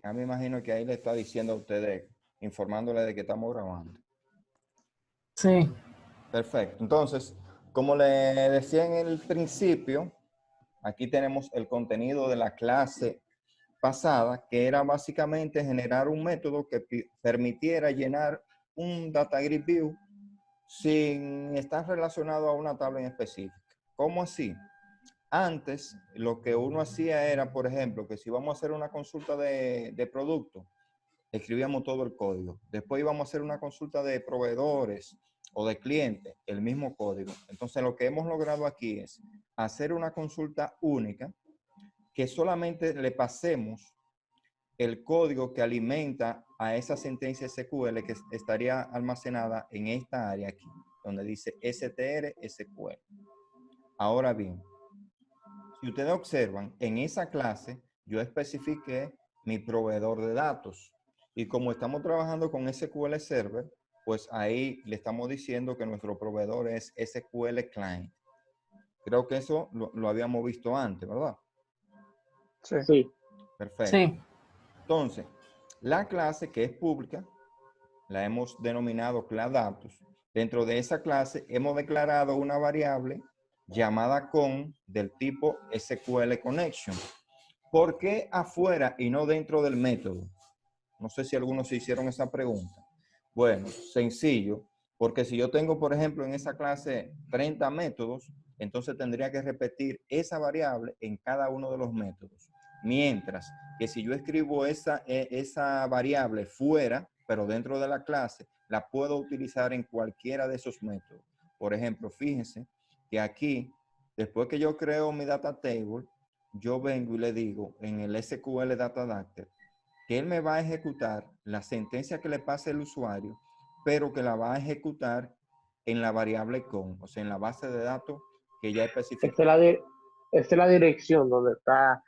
Ya me imagino que ahí le está diciendo a ustedes, informándole de que estamos grabando. Sí. Perfecto. Entonces, como le decía en el principio, aquí tenemos el contenido de la clase pasada, que era básicamente generar un método que permitiera llenar un Data Grid View sin estar relacionado a una tabla en específica. ¿Cómo así? Antes, lo que uno hacía era, por ejemplo, que si vamos a hacer una consulta de producto, escribíamos todo el código. Después íbamos a hacer una consulta de proveedores o de clientes, el mismo código. Entonces, lo que hemos logrado aquí es hacer una consulta única que solamente le pasemos el código que alimenta a esa sentencia SQL que estaría almacenada en esta área aquí, donde dice STR SQL. Ahora bien, si ustedes observan, en esa clase yo especifiqué mi proveedor de datos. Y como estamos trabajando con SQL Server, pues ahí le estamos diciendo que nuestro proveedor es SQL Client. Creo que eso lo habíamos visto antes, ¿verdad? Sí. Sí. Perfecto. Sí. Entonces, la clase que es pública, la hemos denominado class datos. Dentro de esa clase hemos declarado una variable llamada con del tipo SQL Connection. ¿Por qué afuera y no dentro del método? No sé si algunos se hicieron esa pregunta. Bueno, sencillo, porque si yo tengo, por ejemplo, en esa clase 30 métodos, entonces tendría que repetir esa variable en cada uno de los métodos. Mientras que si yo escribo esa variable fuera, pero dentro de la clase, la puedo utilizar en cualquiera de esos métodos. Por ejemplo, fíjense que aquí, después que yo creo mi data table, yo vengo y le digo en el SQL Data Adapter que él me va a ejecutar la sentencia que le pase el usuario, pero que la va a ejecutar en la variable con, o sea, en la base de datos que ya especificó. Esta es la dirección donde está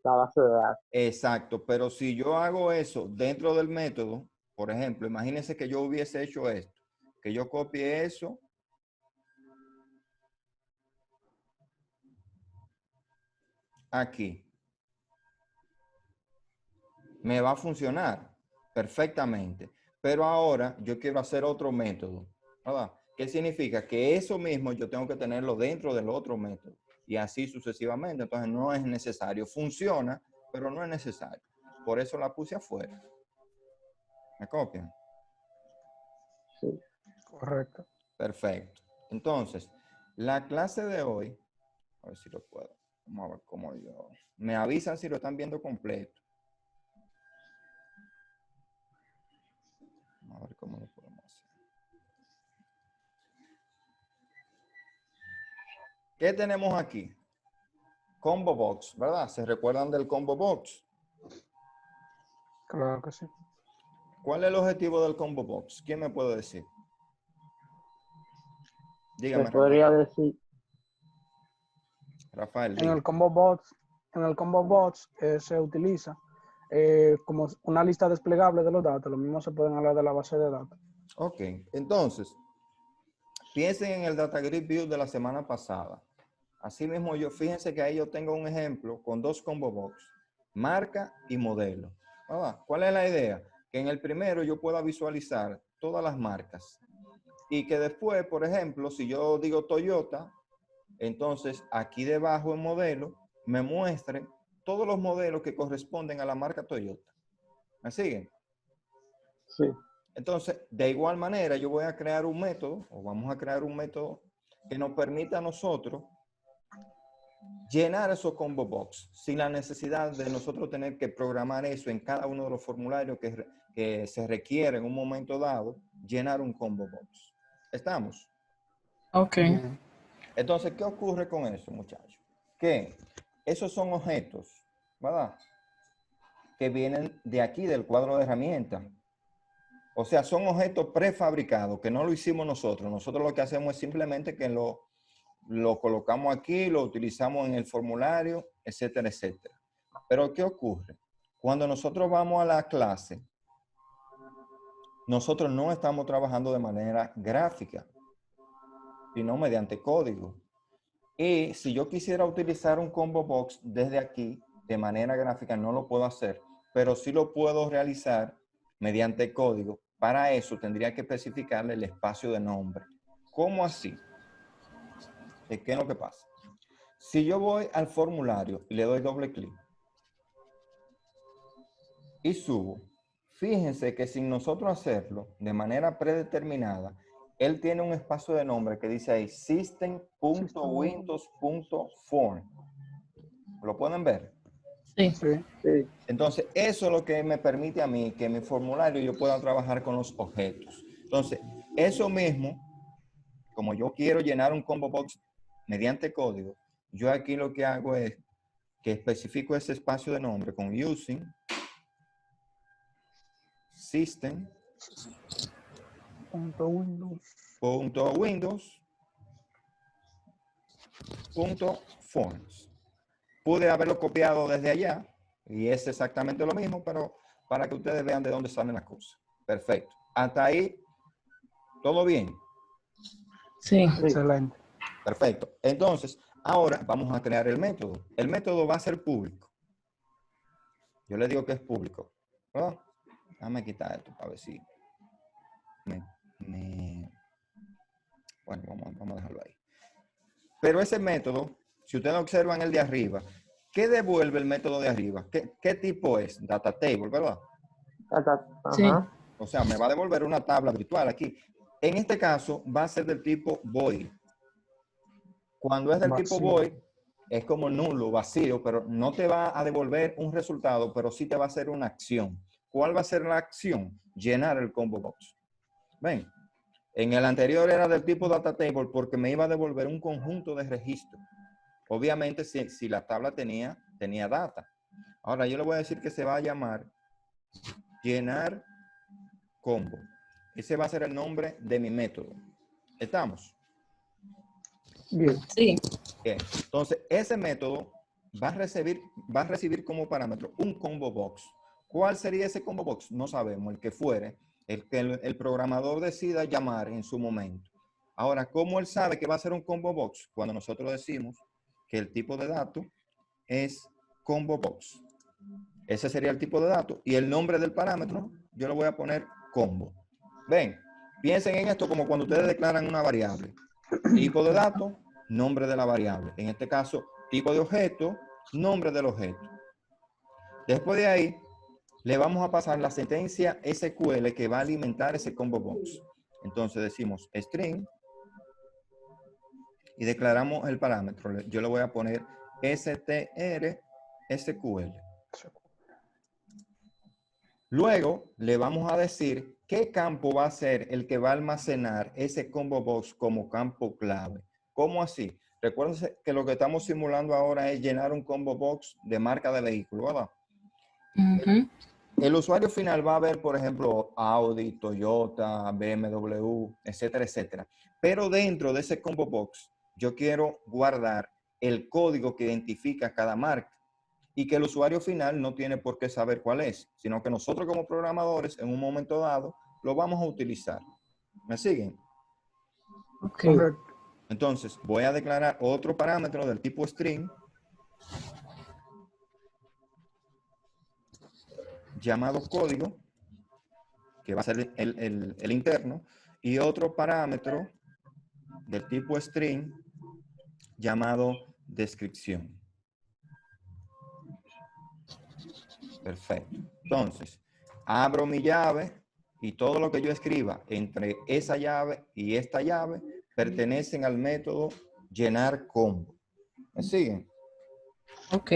la base de datos. Exacto, pero si yo hago eso dentro del método, por ejemplo, imagínense que yo hubiese hecho esto, que yo copie eso aquí. Me va a funcionar perfectamente. Pero ahora yo quiero hacer otro método, ¿verdad? ¿Qué significa? Que eso mismo yo tengo que tenerlo dentro del otro método y así sucesivamente. Entonces no es necesario. Funciona, pero no es necesario. Por eso la puse afuera. ¿Me copian? Sí. Correcto. Perfecto. Entonces, la clase de hoy, a ver si lo puedo. Vamos a ver cómo yo. Me avisan si lo están viendo completo. Vamos a ver cómo lo podemos hacer. ¿Qué tenemos aquí? Combo Box, ¿verdad? ¿Se recuerdan del Combo Box? Claro que sí. ¿Cuál es el objetivo del Combo Box? ¿Quién me puede decir? Se Dígame, podría decir, Rafael, En diga. el Combo Box se utiliza como una lista desplegable de los datos. Lo mismo se pueden hablar de la base de datos. Ok, entonces, piensen en el Data Grid View de la semana pasada. Asimismo, fíjense que ahí yo tengo un ejemplo con dos Combo Box, marca y modelo. ¿Verdad? ¿Cuál es la idea? Que en el primero yo pueda visualizar todas las marcas y que después, por ejemplo, si yo digo Toyota, entonces aquí debajo en modelo me muestre todos los modelos que corresponden a la marca Toyota. ¿Me siguen? sí. Entonces, de igual manera, yo voy a crear un método, o vamos a crear un método que nos permita a nosotros llenar esos combo box sin la necesidad de nosotros tener que programar eso en cada uno de los formularios que se requiere en un momento dado, llenar un combo box. ¿Estamos? Ok. Bien. Entonces, ¿qué ocurre con eso, muchachos? Que esos son objetos, ¿verdad? Que vienen de aquí, del cuadro de herramientas. O sea, son objetos prefabricados, que no lo hicimos nosotros. Nosotros lo que hacemos es simplemente que lo colocamos aquí, lo utilizamos en el formulario, etcétera, etcétera. Pero ¿qué ocurre? Cuando nosotros vamos a la clase, nosotros no estamos trabajando de manera gráfica, sino mediante código. Y si yo quisiera utilizar un combo box desde aquí, de manera gráfica, no lo puedo hacer, pero sí lo puedo realizar mediante código. Para eso tendría que especificarle el espacio de nombre. ¿Cómo así? ¿Qué es lo que pasa? Si yo voy al formulario y le doy doble clic y subo, fíjense que sin nosotros hacerlo de manera predeterminada, él tiene un espacio de nombre que dice ahí system.windows.form. ¿Lo pueden ver? Sí. Sí. Sí. Entonces, eso es lo que me permite a mí que en mi formulario yo pueda trabajar con los objetos. Entonces, eso mismo, como yo quiero llenar un combo box mediante código, yo aquí lo que hago es que especifico ese espacio de nombre con using system.windows.forms. Pude haberlo copiado desde allá y es exactamente lo mismo, pero para que ustedes vean de dónde salen las cosas. Perfecto. Hasta ahí, todo bien. Sí. Excelente. Perfecto. Entonces, ahora vamos a crear el método. El método va a ser público. Yo le digo que es público, ¿verdad? Déjame quitar esto para ver si bueno, vamos a dejarlo ahí. Pero ese método, si ustedes observan el de arriba, ¿qué devuelve el método de arriba? ¿Qué tipo es? Data table, ¿verdad? Ajá. Sí. O sea, me va a devolver una tabla virtual aquí. En este caso, va a ser del tipo void. Cuando es del tipo Vacío. void, es como nulo, vacío, pero no te va a devolver un resultado, pero sí te va a hacer una acción. ¿Cuál va a ser la acción? Llenar el combo box. ¿Ven? En el anterior era del tipo data table porque me iba a devolver un conjunto de registros. Obviamente, si la tabla tenía data. Ahora, yo le voy a decir que se va a llamar llenar combo. Ese va a ser el nombre de mi método. ¿Estamos? Bien. Sí. Bien. Entonces, ese método va a recibir como parámetro un combo box. ¿Cuál sería ese combo box? No sabemos, el que fuere, el que el programador decida llamar en su momento. Ahora, ¿cómo él sabe que va a ser un combo box? Cuando nosotros decimos que el tipo de dato es combo box. Ese sería el tipo de dato. Y el nombre del parámetro, yo le voy a poner combo. Ven, piensen en esto como cuando ustedes declaran una variable. Tipo de dato, nombre de la variable. En este caso, tipo de objeto, nombre del objeto. Después de ahí, le vamos a pasar la sentencia SQL que va a alimentar ese combo box. Entonces decimos string y declaramos el parámetro. Yo le voy a poner str SQL. Luego le vamos a decir qué campo va a ser el que va a almacenar ese combo box como campo clave. ¿Cómo así? Recuerden que lo que estamos simulando ahora es llenar un combo box de marca de vehículo, ¿verdad? Ujú. El usuario final va a ver, por ejemplo, Audi, Toyota, BMW, etcétera, etcétera. Pero dentro de ese combo box, yo quiero guardar el código que identifica cada marca y que el usuario final no tiene por qué saber cuál es, sino que nosotros como programadores en un momento dado lo vamos a utilizar. ¿Me siguen? Ok. Correcto. Entonces voy a declarar otro parámetro del tipo string llamado código, que va a ser el interno, y otro parámetro del tipo string llamado descripción. Perfecto. Entonces, abro mi llave y todo lo que yo escriba entre esa llave y esta llave pertenecen al método llenar combo. ¿Me siguen? Ok.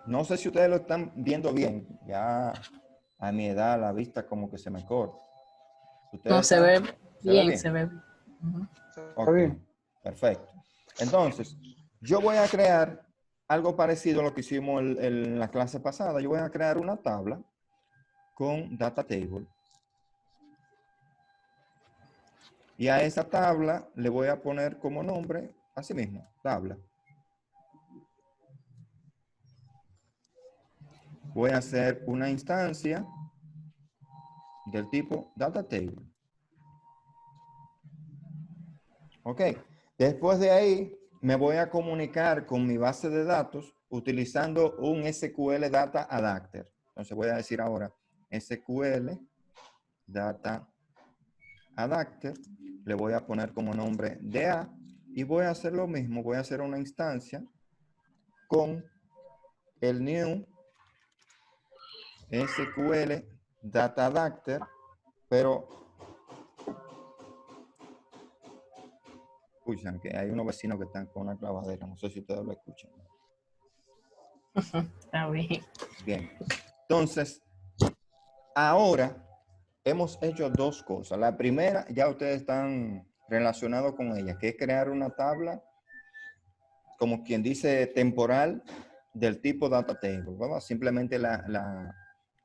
No sé si ustedes lo están viendo bien. Ya a mi edad la vista como que se me corta. No, ¿Ustedes se ve ¿Se ve bien, bien? se ve bien. Ujú. Está Ok, bien. perfecto. Entonces, yo voy a crear algo parecido a lo que hicimos en la clase pasada. Yo voy a crear una tabla con data table. Y a esa tabla le voy a poner como nombre, así mismo, tabla. Voy a hacer una instancia del tipo data table. Ok. Después de ahí, me voy a comunicar con mi base de datos utilizando un SQL Data Adapter. Entonces voy a decir ahora SQL Data Adapter, le voy a poner como nombre DA y voy a hacer lo mismo, voy a hacer una instancia con el new SQL Data Adapter, pero escuchan que hay unos vecinos que están con una clavadera, no sé si ustedes lo escuchan. Está bien. Bien, entonces, ahora hemos hecho dos cosas. La primera, ya ustedes están relacionados con ella, que es crear una tabla, como quien dice, temporal del tipo data table, ¿verdad? Simplemente la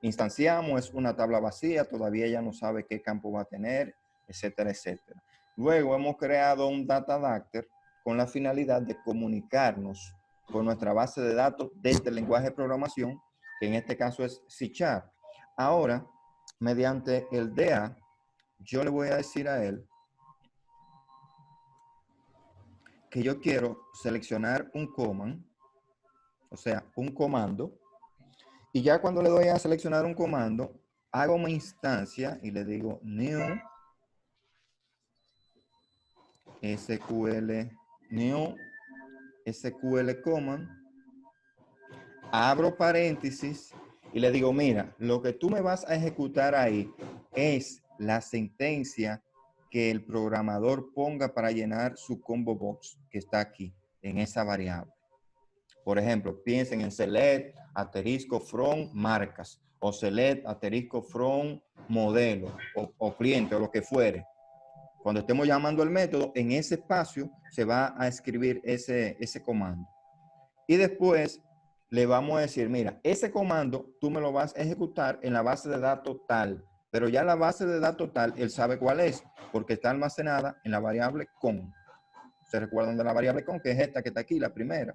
instanciamos, es una tabla vacía, todavía ella no sabe qué campo va a tener, etcétera, etcétera. Luego hemos creado un data adapter con la finalidad de comunicarnos con nuestra base de datos desde el lenguaje de programación, que en este caso es C#. Ahora, mediante el DA, yo le voy a decir a él que yo quiero seleccionar un command, o sea, un comando, y ya cuando le doy a seleccionar un comando, hago una instancia y le digo new SQL command, abro paréntesis y le digo, mira, lo que tú me vas a ejecutar ahí es la sentencia que el programador ponga para llenar su combo box que está aquí en esa variable. Por ejemplo, piensen en select, asterisco, from, marcas, o select, asterisco, from, modelo, o cliente, o lo que fuere. Cuando estemos llamando el método, en ese espacio se va a escribir ese comando. Y después le vamos a decir, mira, ese comando tú me lo vas a ejecutar en la base de datos tal, pero ya la base de datos tal, él sabe cuál es, porque está almacenada en la variable con. ¿Se recuerdan de la variable con? Que es esta que está aquí, la primera.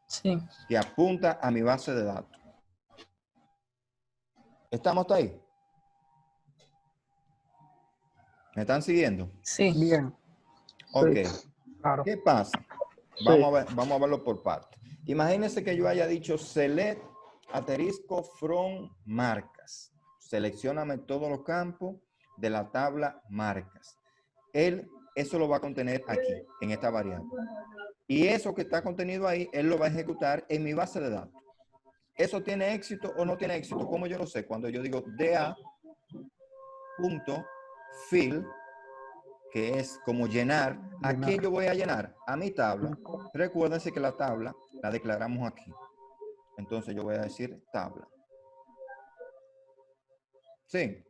Sí, Que apunta a mi base de datos. ¿Estamos hasta ahí? ¿Me están siguiendo? sí. Bien, Ok. claro. ¿Qué pasa? Sí. Vamos a verlo por partes. Imagínense que yo haya dicho select asterisco from marcas. Seleccióname todos los campos de la tabla marcas. Él eso lo va a contener aquí, en esta variable. Y eso que está contenido ahí, él lo va a ejecutar en mi base de datos. ¿Eso tiene éxito o no tiene éxito? ¿Cómo yo lo sé? Cuando yo digo da.fill, que es como llenar, ¿a quién yo voy a llenar? A mi tabla. Recuérdense que la tabla la declaramos aquí. Entonces yo voy a decir tabla. Sí.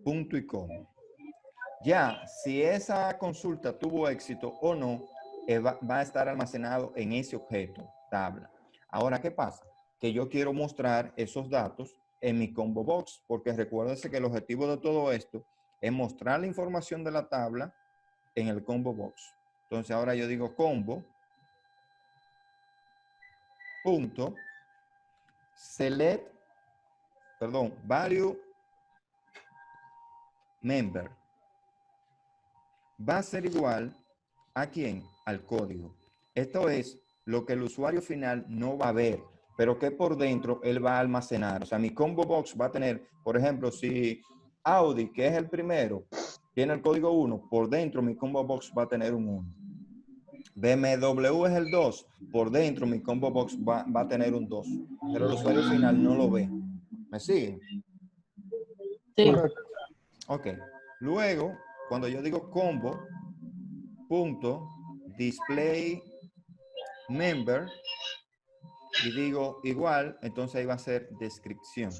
Punto y coma. Ya, si esa consulta tuvo éxito o no, va a estar almacenado en ese objeto, tabla. Ahora, ¿qué pasa? Que yo quiero mostrar esos datos en mi combo box, porque recuérdense que el objetivo de todo esto es mostrar la información de la tabla en el combo box. Entonces ahora yo digo combo punto select, perdón, value member va a ser igual a quién, al código. Esto es lo que el usuario final no va a ver, pero que por dentro él va a almacenar. O sea, mi combo box va a tener, por ejemplo, si Audi, que es el primero, tiene el código 1, por dentro mi combo box va a tener un 1. BMW es el 2, por dentro mi combo box va a tener un 2, pero el usuario final no lo ve. ¿Me siguen? Sí. Correcto. Ok. Luego, cuando yo digo combo, punto, display member, y digo igual, entonces ahí va a ser descripción.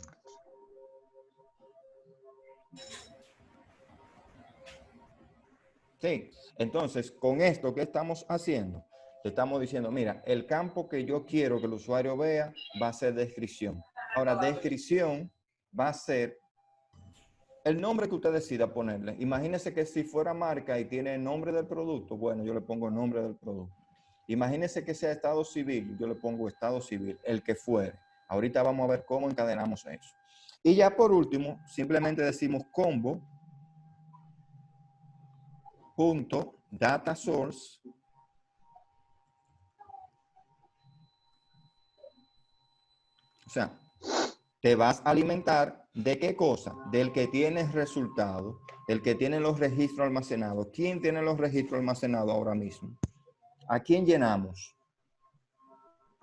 Sí, entonces con esto que estamos haciendo, estamos diciendo, mira, el campo que yo quiero que el usuario vea va a ser descripción. Ahora, descripción va a ser el nombre que usted decida ponerle. Imagínese que si fuera marca y tiene el nombre del producto, bueno, yo le pongo el nombre del producto. Imagínese que sea estado civil, yo le pongo estado civil, el que fuere. Ahorita vamos a ver cómo encadenamos eso. Y ya por último, simplemente decimos combo punto data source O sea, te vas a alimentar ¿de qué cosa? Del que tiene resultados, el que tiene los registros almacenados. ¿Quién tiene los registros almacenados ahora mismo? ¿A quién llenamos?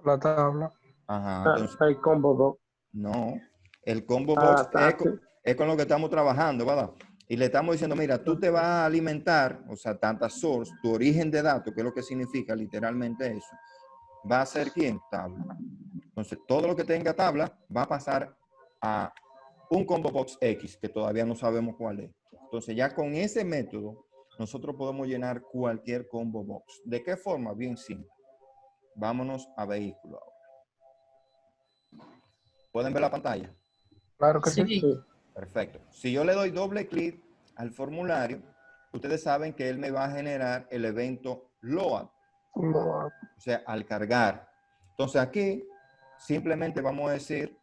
La tabla. Ajá, Ah, entonces, el combo box. no. El combo Ah, box ah, sí. es con lo que estamos trabajando, ¿verdad? Y le estamos diciendo, mira, tú te vas a alimentar, o sea, data source, tu origen de datos, que es lo que significa literalmente eso, va a ser ¿quién? Tabla. Entonces, todo lo que tenga tabla va a pasar a un combo box X, que todavía no sabemos cuál es. Entonces, ya con ese método, nosotros podemos llenar cualquier combo box. ¿De qué forma? Bien simple. Vámonos a vehículo ahora. ¿Pueden ver la pantalla? Claro que sí. Sí. Sí. Perfecto. Si yo le doy doble clic al formulario, ustedes saben que él me va a generar el evento load, o sea, al cargar. Entonces aquí simplemente vamos a decir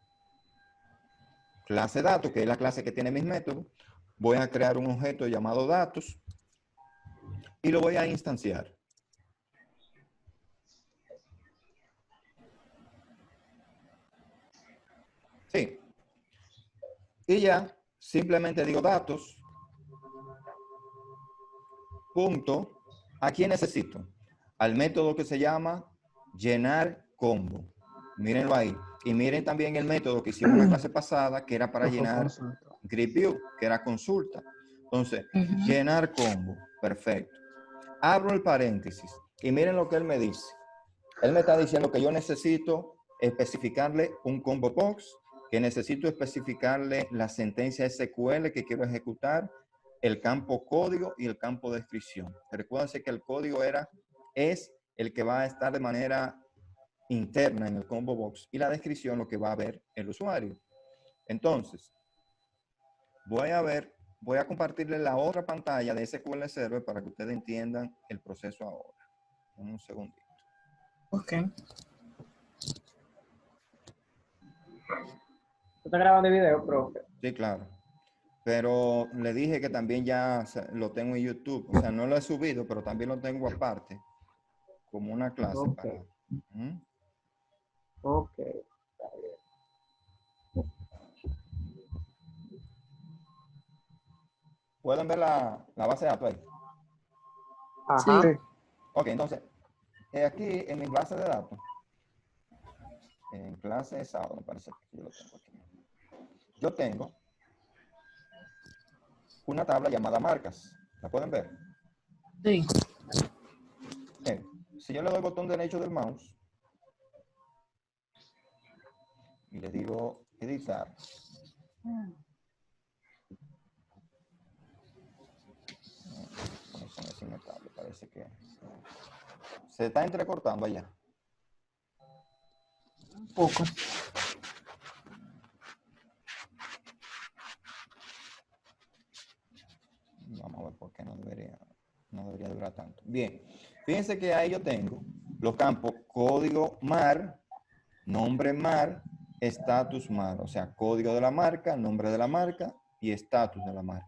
clase datos, que es la clase que tiene mis métodos. Voy a crear un objeto llamado datos y lo voy a instanciar. Sí. Y ya simplemente digo datos. Punto. ¿A quién necesito? Al método que se llama llenar combo. Mírenlo ahí. Y miren también el método que hicimos en la clase pasada, que era para Eso fue llenar consulta. grid view, que era consulta. Entonces, Ujú. llenar combo. Perfecto. Abro el paréntesis y miren lo que él me dice. Él me está diciendo que yo necesito especificarle un combo box, que necesito especificarle la sentencia SQL que quiero ejecutar, el campo código y el campo descripción. Recuérdense que el código es el que va a estar de manera interna en el combo box y la descripción lo que va a ver el usuario. Entonces, voy a compartirle la otra pantalla de SQL Server para que ustedes entiendan el proceso ahora. Un segundito. Ok. ¿Tú estás grabando el video, profe? Sí, claro. Pero le dije que también ya lo tengo en YouTube. O sea, no lo he subido, pero también lo tengo aparte, como una clase Ok. para... ¿Mm? Ok. Está bien. ¿Pueden ver la base de datos ahí? Ajá. Sí. Ok, entonces, aquí en mi base de datos, en clase de sábado, me parece que yo lo tengo aquí. Yo tengo una tabla llamada marcas. ¿La pueden ver? Sí. Bien. Si yo le doy el botón derecho del mouse y le digo editar, conexión es inestable, parece que se está entrecortando allá. Un poco. Vamos a ver por qué no debería durar tanto. Bien, fíjense que ahí yo tengo los campos código mar, nombre mar, estatus mar, o sea, código de la marca, nombre de la marca y estatus de la marca.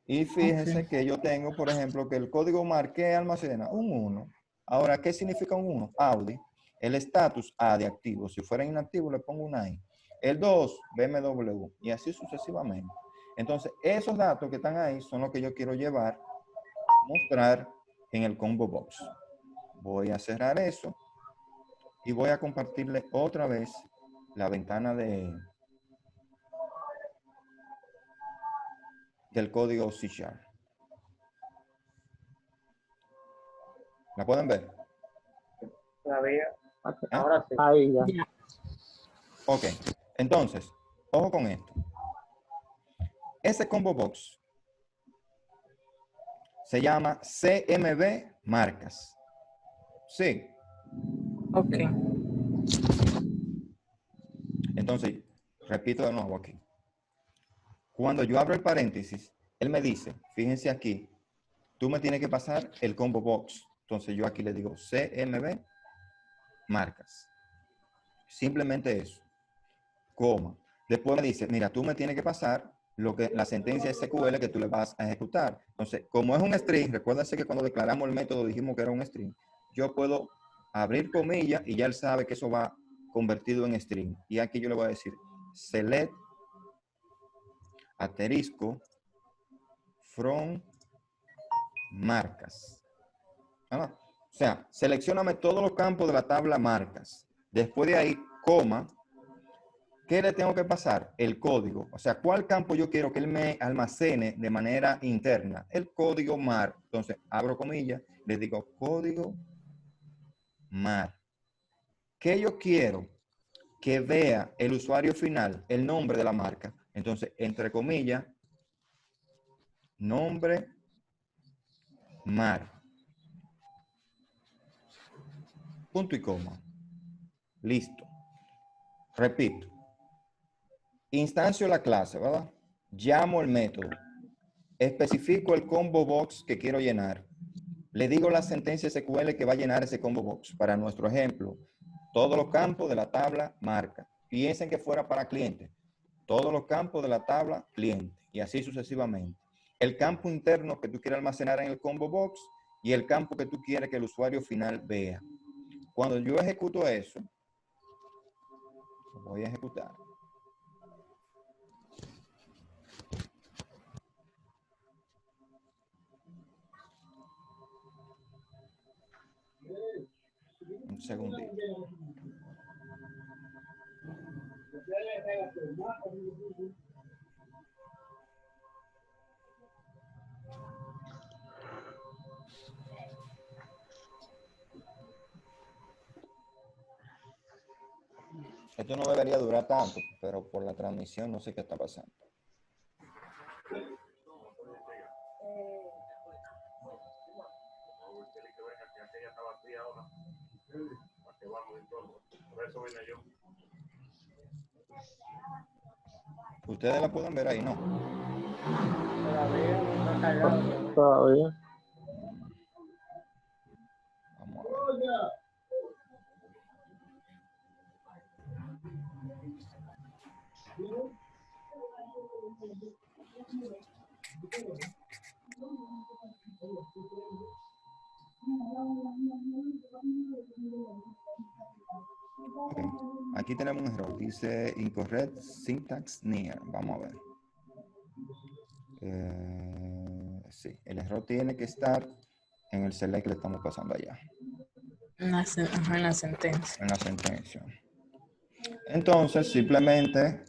Y fíjense Ok. que yo tengo, por ejemplo, que el código mar, ¿qué almacena? Un 1. Ahora, ¿qué significa un 1? Audi. El estatus, A de activo. Si fuera inactivo, le pongo una I. El 2, BMW. Y así sucesivamente. Entonces, esos datos que están ahí son los que yo quiero llevar, mostrar en el combo box. Voy a cerrar eso y voy a compartirle otra vez la ventana del código C#. ¿La pueden ver? Todavía. ¿Eh? Ahora sí. Ahí ya. Ya. Ok. Entonces, ojo con esto. Ese combo box se llama CMB marcas. Sí. Ok. Entonces, repito de nuevo aquí. Cuando yo abro el paréntesis, él me dice, fíjense aquí, tú me tienes que pasar el combo box. Entonces yo aquí le digo CMB marcas. Simplemente eso. Coma. Después me dice, mira, tú me tienes que pasar la sentencia SQL que tú le vas a ejecutar. Entonces, como es un string, recuérdense que cuando declaramos el método dijimos que era un string, yo puedo abrir comillas y ya él sabe que eso va convertido en string. Y aquí yo le voy a decir select asterisco from marcas. ¿Ah? O sea, seleccioname todos los campos de la tabla marcas. Después de ahí, coma, ¿qué le tengo que pasar? El código. O sea, ¿cuál campo yo quiero que él me almacene de manera interna? El código mar. Entonces, abro comillas, le digo código mar. ¿Qué yo quiero? Que vea el usuario final, el nombre de la marca. Entonces, entre comillas, nombre mar. Punto y coma. Listo. Repito. Instancio la clase, ¿verdad? Llamo el método. Especifico el combo box que quiero llenar. Le digo la sentencia SQL que va a llenar ese combo box. Para nuestro ejemplo, todos los campos de la tabla marca. Piensen que fuera para cliente. Todos los campos de la tabla cliente. Y así sucesivamente. El campo interno que tú quieres almacenar en el combo box y el campo que tú quieres que el usuario final vea. Cuando yo ejecuto eso, lo voy a ejecutar. Un segundito. Esto no debería durar tanto, pero por la transmisión no sé qué está pasando. Ustedes la pueden ver ahí, ¿no? Todavía no está cargado. Todavía. Vamos a ver. Ok. Aquí tenemos un error. Dice incorrect syntax near. Vamos a ver. Sí, el error tiene que estar en el select que le estamos pasando allá. En la sentencia. En la sentencia. Entonces, simplemente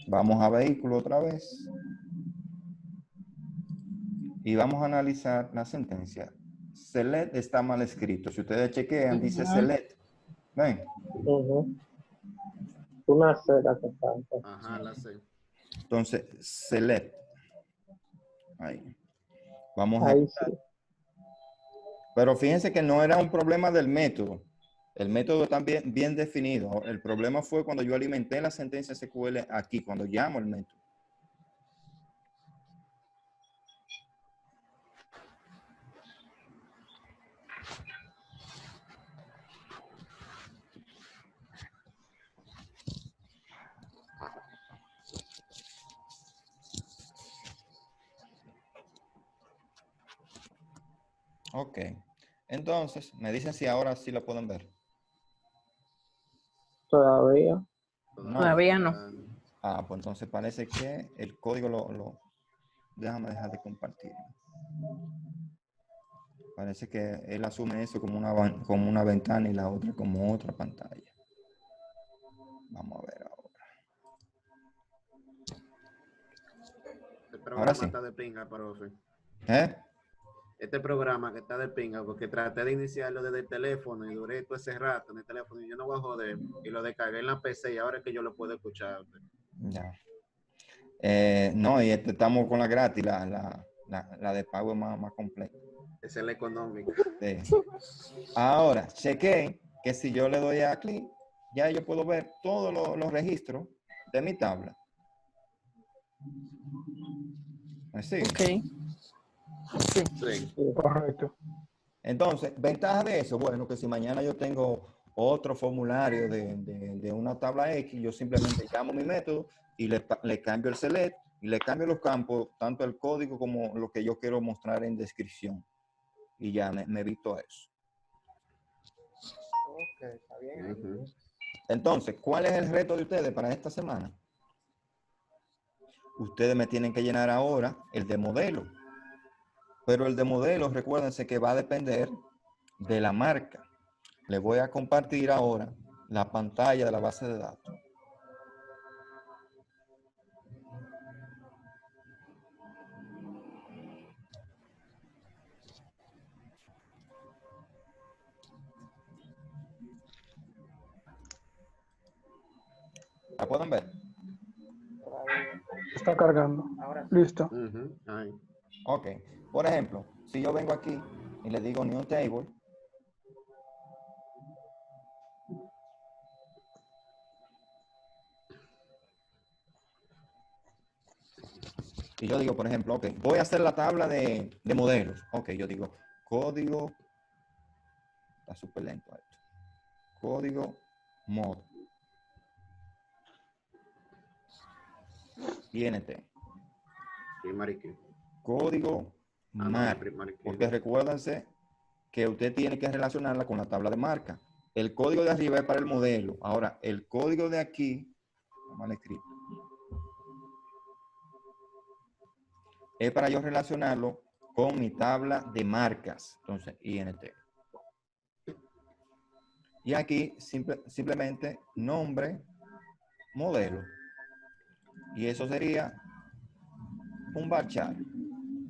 vamos a vehículo otra vez. Y vamos a analizar la sentencia. Select está mal escrito. Si ustedes chequean, dice select. ¿Ven? Una cera que falta. Ajá, la sé. Entonces, select. Ahí. Vamos a Ahí ejecutar. sí. Pero fíjense que no era un problema del método. El método está bien definido. El problema fue cuando yo alimenté la sentencia SQL aquí, cuando llamo el método. Ok. Entonces, me dicen si ahora sí lo pueden ver. Todavía. Todavía no. Ah, pues entonces parece que el código déjame dejar de compartir. Parece que él asume eso como una ventana y la otra como otra pantalla. Vamos a ver ahora. Este programa Ahora sí. está de pinga, profe. ¿Eh? Este programa que está de pinga, porque traté de iniciarlo desde el teléfono y duré todo ese rato en el teléfono y yo no voy a joder. Y lo descargué en la PC y ahora es que yo lo puedo escuchar. Ya. No, y estamos con la gratis, la de pago es más completa. Esa es la económica. Sí. Ahora, chequé que si yo le doy a clic, ya yo puedo ver todos los registros de mi tabla. ¿Sí? Ok. Sí. Sí. Correcto. Entonces, ventaja de eso, bueno, que si mañana yo tengo otro formulario de una tabla X, yo simplemente llamo mi método y le cambio el select y le cambio los campos, tanto el código como lo que yo quiero mostrar en descripción. Y ya me evito eso. Ok, está bien. Entonces, ¿cuál es el reto de ustedes para esta semana? Ustedes me tienen que llenar ahora el de modelo. Pero el de modelo, recuérdense que va a depender de la marca. Les voy a compartir ahora la pantalla de la base de datos. ¿La pueden ver? Está cargando. Ahora sí. Listo. Ujú, ahí. Ok. Por ejemplo, si yo vengo aquí y le digo New Table, y yo digo, por ejemplo, ok, voy a hacer la tabla de modelos. Ok, yo digo código, está súper lento esto. Código mod. INT. Primary key. Código Ah, no, mar. primary key. Porque recuérdense que usted tiene que relacionarla con la tabla de marca. El código de arriba es para el modelo. Ahora, el código de aquí, mal escrito, es para yo relacionarlo con mi tabla de marcas. Entonces, INT. Y aquí simplemente nombre, modelo. Y eso sería un varchar.